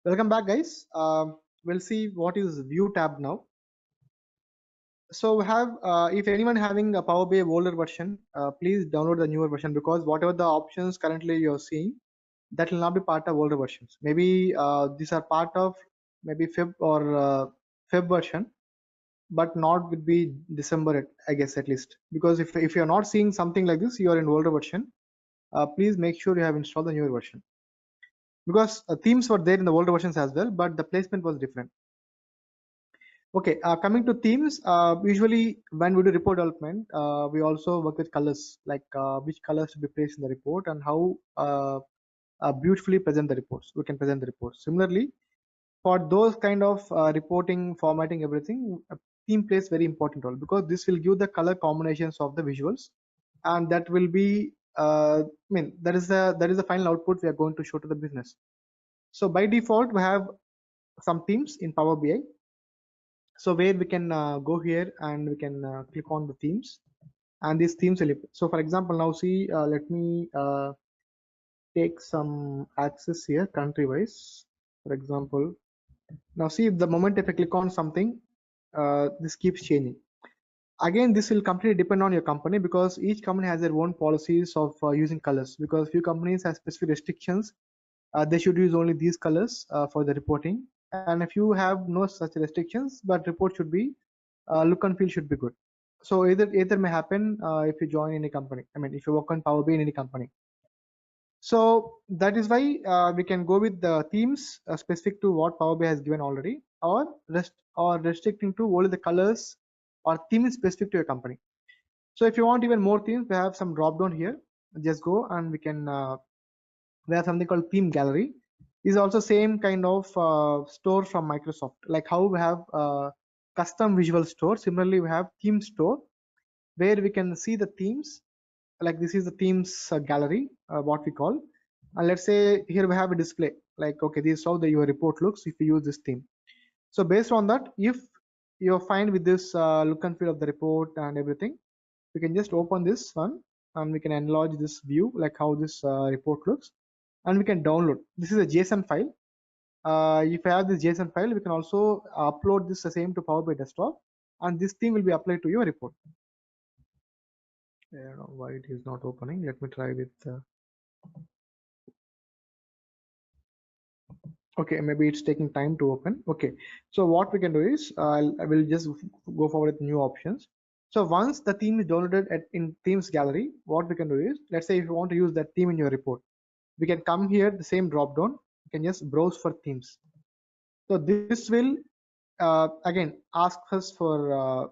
Welcome back, guys. We'll see what is View tab now. So we have, if anyone having a Power BI older version, please download the newer version, because whatever the options currently you're seeing, that will not be part of older versions. Maybe these are part of maybe Feb or Feb version, but not would be December, I guess, at least. Because if you're not seeing something like this, you are in older version. Please make sure you have installed the newer version, because themes were there in the older versions as well, but the placement was different. Okay, coming to themes, usually when we do report development, we also work with colors, like which colors to be placed in the report and how beautifully present the reports. We can present the reports. Similarly, for those kind of reporting, formatting, everything, theme plays very important role, because this will give the color combinations of the visuals, and that will be, I mean, that is the final output we are going to show to the business. So by default, we have some themes in Power BI. So where we can go here and we can click on the themes, and these themes will. So for example, now see, let me take some access here country wise. For example, now see, the moment if I click on something, this keeps changing. Again, this will completely depend on your company, because each company has their own policies of using colors, because few companies have specific restrictions. They should use only these colors for the reporting, and if you have no such restrictions, but report should be look and feel should be good. So either may happen if you join any company. I mean, if you work on Power BI in any company. So that is why we can go with the themes specific to what Power BI has given already, or restricting to only the colors or themes specific to your company. So if you want even more themes, we have some drop down here. Just go and we can we have something called theme gallery. Is also same kind of store from Microsoft, like how we have custom visual store. Similarly, we have theme store, where we can see the themes. Like this is the themes gallery, what we call. And let's say here we have a display, like, okay, this is how your report looks if you use this theme. So based on that, if you're fine with this look and feel of the report and everything, we can just open this one and we can enlarge this view, like how this report looks, and we can download. This is a JSON file. If I have this JSON file, we can also upload this the same to Power BI desktop, and this theme will be applied to your report. I don't know why it is not opening. Let me try with okay, maybe it's taking time to open. Okay, so what we can do is I will just go forward with new options. So once the theme is downloaded in themes gallery, what we can do is, let's say if you want to use that theme in your report, we can come here, the same drop down, you can just browse for themes. So this will again ask us for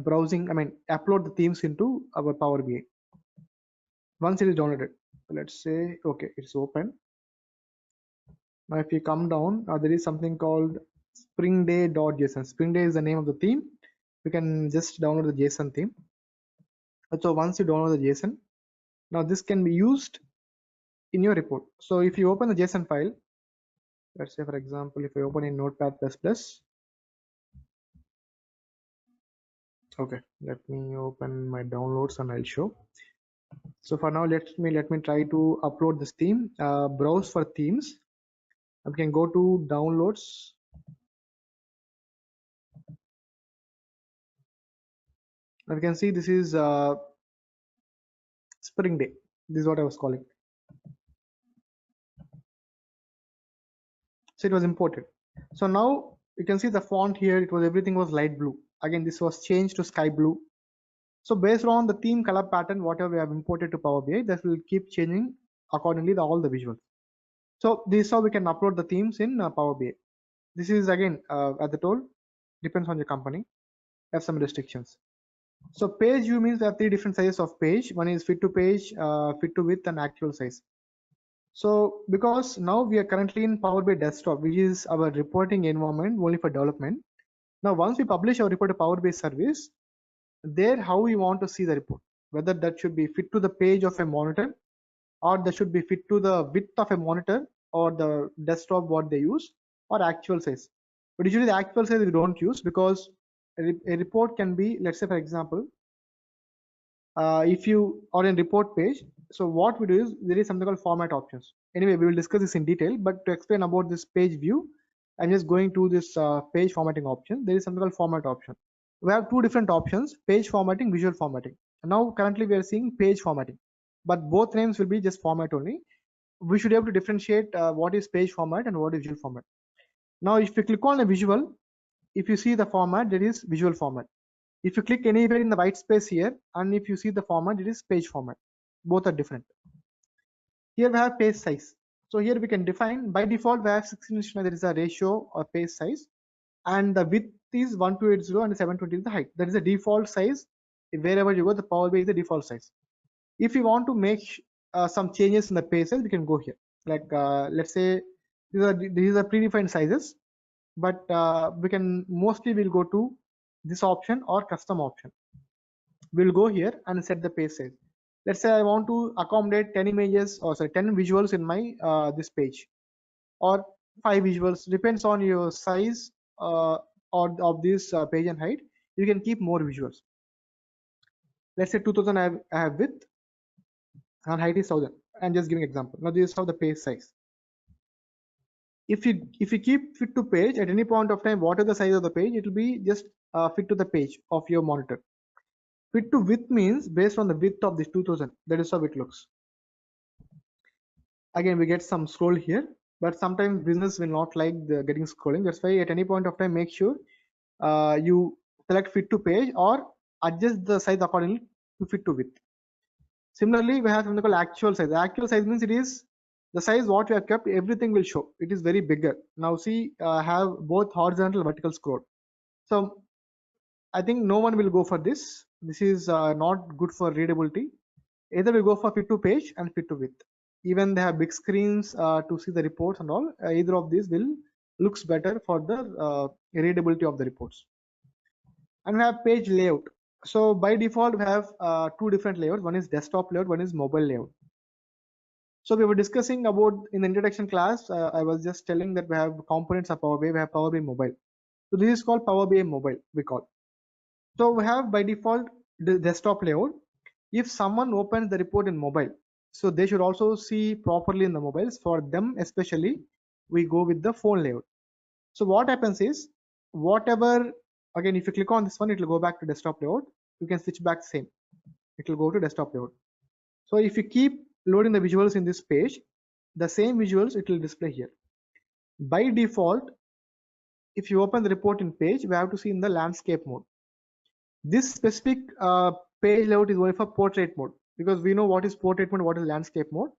browsing, I mean, upload the themes into our Power BI. Once it is downloaded, let's say, okay, it's open. Now if you come down, there is something called springday.json. Springday is the name of the theme. You can just download the JSON theme. So once you download the JSON, now this can be used in your report. So if you open the JSON file, let's say for example, if I open in Notepad++, okay, let me open my downloads and I'll show. So for now, let me try to upload this theme. Browse for themes. I can go to downloads. Now you can see this is Spring Day. This is what I was calling. So it was imported. So now you can see the font here. It was everything was light blue. Again, this was changed to sky blue. So based on the theme color pattern, whatever we have imported to Power BI, that will keep changing accordingly all the visuals. So this is how we can upload the themes in Power BI. This is again, as I told, depends on your company. Have some restrictions. So page view means there are three different sizes of page. One is fit to page, fit to width, and actual size. So because now we are currently in Power BI desktop, which is our reporting environment only for development. Now once we publish our report to Power BI service, there how we want to see the report, whether that should be fit to the page of a monitor, or that should be fit to the width of a monitor or the desktop what they use, or actual size. But usually the actual size we don't use, because a report can be, let's say for example, if you are in report page, So what we do is there is something called format options. Anyway, we will discuss this in detail, but to explain about this page view, I'm just going to this page formatting option. There is something called format option. We have two different options: page formatting, visual formatting. Now currently we are seeing page formatting, but both names will be just format only. We should be able to differentiate what is page format and what is visual format. Now if you click on a visual, if you see the format, there is visual format. If you click anywhere in the white space here, and if you see the format, it is page format. Both are different. Here we have page size. So here we can define, by default we have 16:9, there is a ratio of page size, and the width is 1280 and 720 is the height. That is the default size. Wherever you go, the Power BI is the default size. If you want to make some changes in the page size, we can go here. Like let's say these are predefined sizes, but we can mostly will go to this option or custom option. We'll go here and set the page size. Let's say I want to accommodate 10 images, or sorry, 10 visuals in my this page, or 5 visuals, depends on your size or of this page and height. You can keep more visuals. Let's say 2000 I have width and height is 1000. I'm just giving example. Now this is how the page size. If you keep fit to page at any point of time, whatever the size of the page, it will be just fit to the page of your monitor. Fit to width means based on the width of this 2000. That is how it looks. Again, we get some scroll here, but sometimes business will not like the getting scrolling. That's why at any point of time, make sure you select fit to page or adjust the size accordingly to fit to width. Similarly, we have something called actual size. The actual size means it is the size what we have kept, everything will show. It is very bigger. Now see, have both horizontal and vertical scroll. So I think no one will go for this. This is not good for readability. Either we go for fit to page and fit to width. Even they have big screens to see the reports and all. Either of these will looks better for the readability of the reports. And we have page layout. So by default, we have two different layouts. One is desktop layout, one is mobile layout. So we were discussing about in the introduction class. I was just telling that we have components of Power BI. We have Power BI mobile. So this is called Power BI mobile. We call. So we have by default the desktop layout. If someone opens the report in mobile, so they should also see properly in the mobiles. For them especially, we go with the phone layout. So what happens is, whatever, again, if you click on this one, it will go back to desktop layout. You can switch back same. It will go to desktop layout. So if you keep loading the visuals in this page, the same visuals it will display here. By default, if you open the report in page, we have to see in the landscape mode. This specific page layout is only for portrait mode, because we know what is portrait mode, what is landscape mode.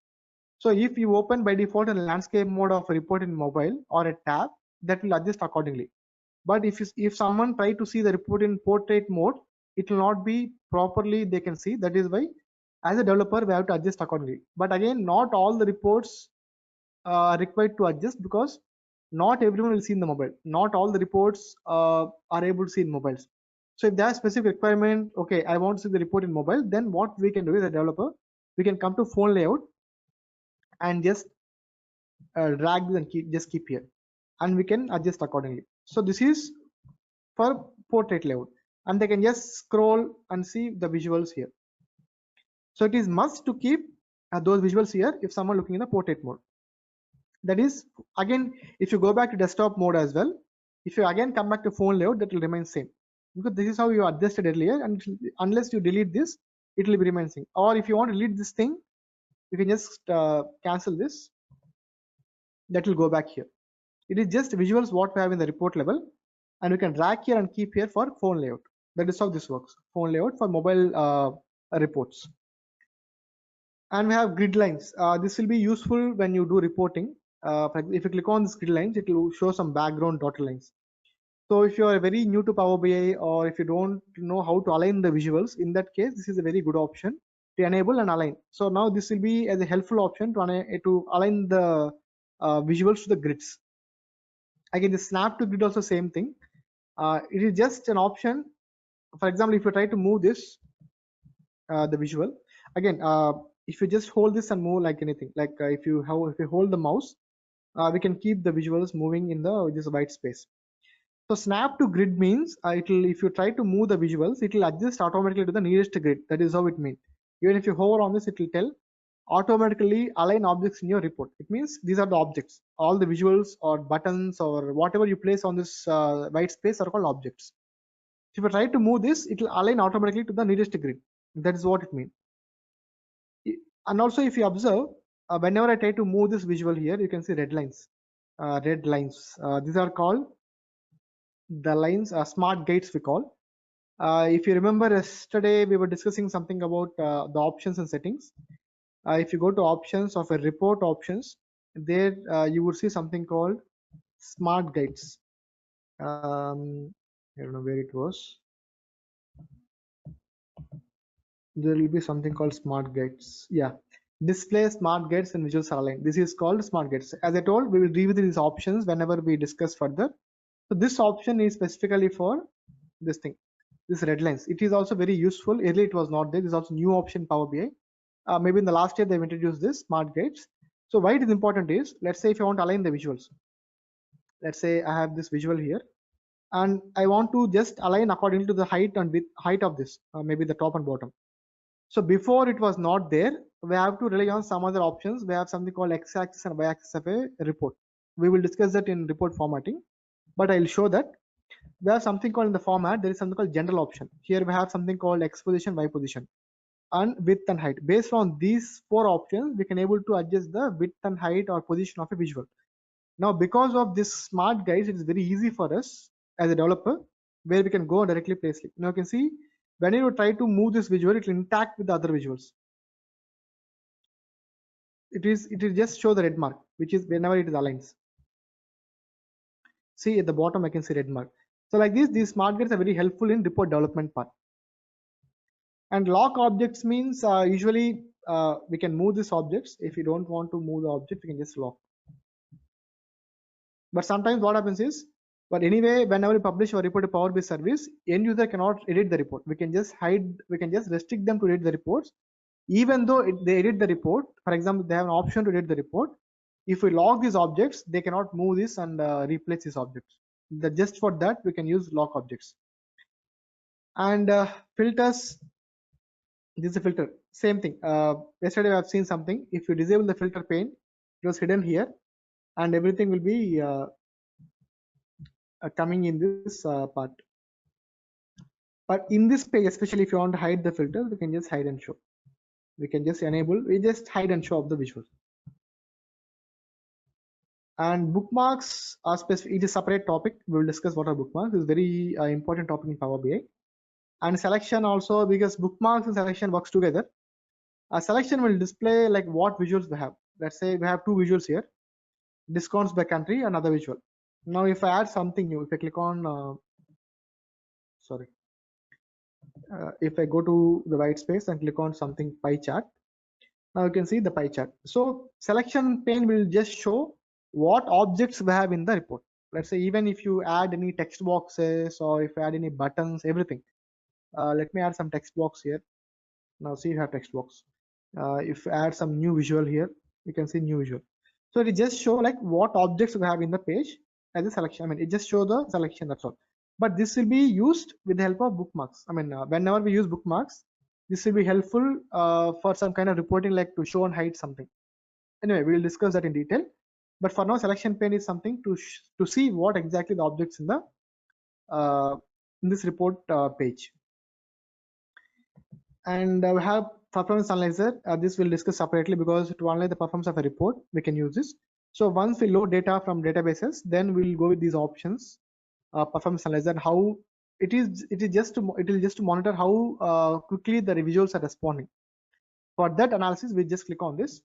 So if you open by default in landscape mode of a report in mobile or a tab, that will adjust accordingly. But if someone try to see the report in portrait mode, it will not be properly they can see. That is why as a developer we have to adjust accordingly. But again, not all the reports are required to adjust, because not everyone will see in the mobile. Not all the reports are able to see in mobiles. So if there's specific requirement, okay, I want to see the report in mobile, then what we can do as a developer, we can come to phone layout and just drag this and just keep here, and we can adjust accordingly. So this is for portrait layout, and they can just scroll and see the visuals here. So it is must to keep those visuals here if someone looking in the portrait mode. That is, again, if you go back to desktop mode as well, if you again come back to phone layout, that will remain same, because this is how you adjusted earlier, and unless you delete this, it will be remain same. Or if you want to delete this thing, you can just cancel this. That will go back here. It is just visuals what we have in the report level, and we can drag here and keep here for phone layout. That is how this works. Phone layout for mobile reports. And we have grid lines. This will be useful when you do reporting. If you click on this grid lines, it will show some background dotted lines. So if you are very new to Power BI, or if you don't know how to align the visuals, in that case, this is a very good option to enable and align. So now this will be as a helpful option to align the visuals to the grids. Again, the snap to grid also same thing. It is just an option. For example, if you try to move this, the visual, again, if you just hold this and move like anything, like if you hold the mouse, we can keep the visuals moving in this white space. So snap to grid means if you try to move the visuals, it will adjust automatically to the nearest grid. That is how it means. Even if you hover on this, it will tell automatically align objects in your report. It means these are the objects. All the visuals or buttons or whatever you place on this white space are called objects. If you try to move this, it will align automatically to the nearest grid. That is what it means. And also, if you observe, whenever I try to move this visual here, you can see red lines. Red lines. These are called the lines, smart gates we call. If you remember yesterday, we were discussing something about the options and settings. If you go to options of a report options, there you would see something called smart guides. I don't know where it was. There will be something called smart guides. Yeah, display smart guides and visuals are aligned. This is called smart guides. As I told, we will revisit these options whenever we discuss further. So this option is specifically for this thing, this red lines. It is also very useful. Earlier it was not there. This is also new option Power BI. Maybe in the last year they've introduced this smart guides. So why it is important is, let's say if you want to align the visuals, let's say I have this visual here and I want to just align according to the height and width height of this, maybe the top and bottom. So before it was not there, we have to rely on some other options. We have something called x-axis and y-axis of a report. We will discuss that in report formatting, but I'll show that. We have something called in the format, there is something called general option. Here we have something called x position, y position, and width and height. Based on these four options, we can able to adjust the width and height or position of a visual. Now, because of this smart guides, it is very easy for us as a developer, where we can go and directly place it. Now you can see when you try to move this visual, it will interact with the other visuals. It will just show the red mark, which is whenever it is aligns. See at the bottom, I can see red mark. So like this, these smart guides are very helpful in report development part. And lock objects means usually we can move these objects. If you don't want to move the object, you can just lock. But sometimes what happens is, but anyway, whenever we publish or report a Power BI service, end user cannot edit the report. We can just hide, we can just restrict them to edit the reports. Even though they edit the report, for example, they have an option to edit the report. If we lock these objects, they cannot move this and replace these objects. Just for that, we can use lock objects. And filters, this is a filter, same thing. Yesterday I've seen something. If you disable the filter pane, it was hidden here, and everything will be coming in this part. But in this page, especially if you want to hide the filter, we can just hide and show. We can just enable, we just hide and show of the visual. And bookmarks are specific, it is a separate topic. We will discuss what are bookmarks. It's very important topic in Power BI. And selection also, because bookmarks and selection works together. A selection will display like what visuals we have. Let's say we have two visuals here, discounts by country, another visual. Now if I add something new, if I click on if I go to the white space and click on something pie chart, now you can see the pie chart. So selection pane will just show what objects we have in the report. Let's say even if you add any text boxes or if you add any buttons, everything. Let me add some text box here. Now see you have text box. If you add some new visual here, you can see new visual. So it just show like what objects we have in the page as a selection. I mean, it just show the selection, that's all. But this will be used with the help of bookmarks. I mean, whenever we use bookmarks, this will be helpful for some kind of reporting, like to show and hide something. Anyway, we will discuss that in detail. But for now, selection pane is something to see what exactly the objects in the in this report page. And we have performance analyzer. This we'll discuss separately, because to analyze the performance of a report, we can use this. So once we load data from databases, then we'll go with these options, performance analyzer, and how it will just to monitor how quickly the visuals are responding. For that analysis, we just click on this.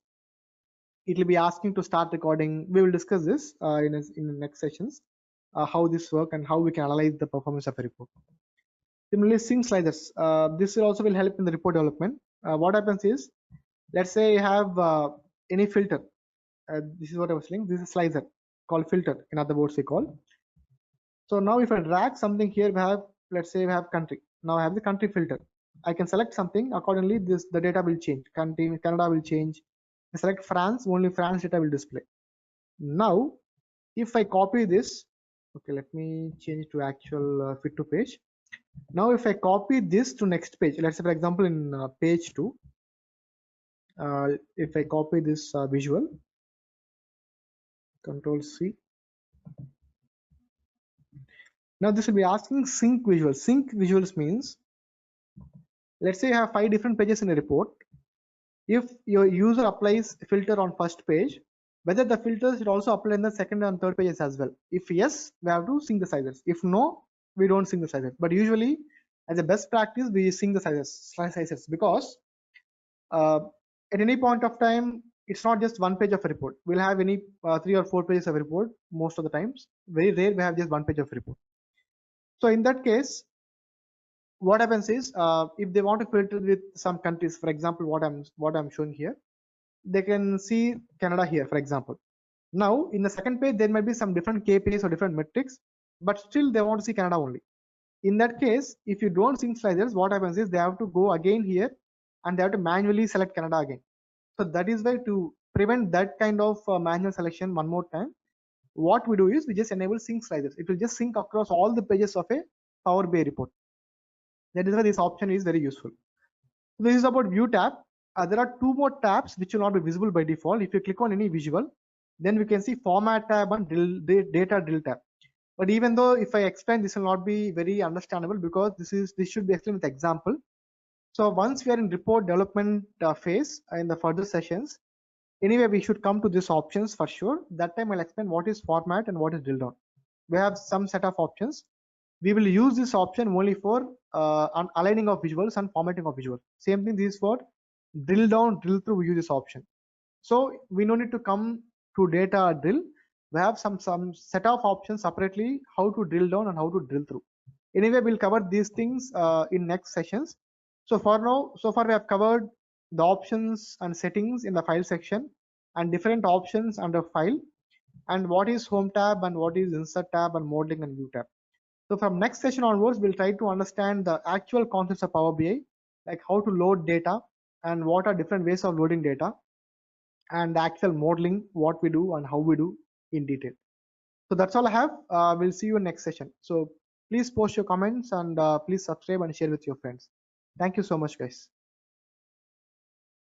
It will be asking to start recording. We will discuss this in the next sessions, how this work and how we can analyze the performance of a report. Similarly, sync sliders. This will also help in the report development. What happens is, let's say you have any filter. This is what I was saying. This is a slicer called filter. In other words, we call. So now if I drag something here, we have, let's say we have country. Now I have the country filter. I can select something accordingly. The data will change. Country, Canada will change. I select France. Only France data will display. Now, if I copy this, okay, let me change to actual fit to page. Now if I copy this to next page, let's say for example in page 2, If I copy this visual, Control C. Now this will be asking sync visuals. Sync visuals means, let's say you have 5 different pages in a report. If your user applies a filter on first page, whether the filter should also apply in the second and third pages as well. If yes, we have to sync the sizes. If no, we don't sync the sizes. But usually, as a best practice, we sync the sizes because uh, at any point of time, it's not just one page of a report. We'll have any 3 or 4 pages of a report most of the times. Very rare we have just one page of a report. So in that case, what happens is if they want to filter with some countries, for example, what I'm showing here, they can see Canada here, for example. Now in the second page, there might be some different KPIs or different metrics, but still they want to see Canada only. In that case, if you don't sync sliders, what happens is they have to go again here and they have to manually select Canada again. So that is why, to prevent that kind of manual selection one more time, what we do is we just enable sync sliders. It will just sync across all the pages of a Power BI report. That is why this option is very useful. This is about view tab. There are 2 more tabs which will not be visible by default. If you click on any visual, then we can see format tab and data drill tab. But even though if I explain, this will not be very understandable because this should be explained with example. So once we are in report development phase in the further sessions, anyway, we should come to these options for sure. That time I'll explain what is format and what is drill down. We have some set of options. We will use this option only for aligning of visuals and formatting of visuals. Same thing, this is for drill down, drill through, we use this option. So we no need to come to data drill. We have some set of options separately how to drill down and how to drill through. Anyway, we'll cover these things in next sessions. So for now, so far we have covered the options and settings in the file section and different options under file, and what is home tab and what is insert tab and modeling and view tab. So from next session onwards, we'll try to understand the actual concepts of Power BI, like how to load data and what are different ways of loading data, and the actual modeling, what we do and how we do in detail. So that's all I have. We'll see you in next session. So please post your comments and please subscribe and share with your friends. Thank you so much, guys.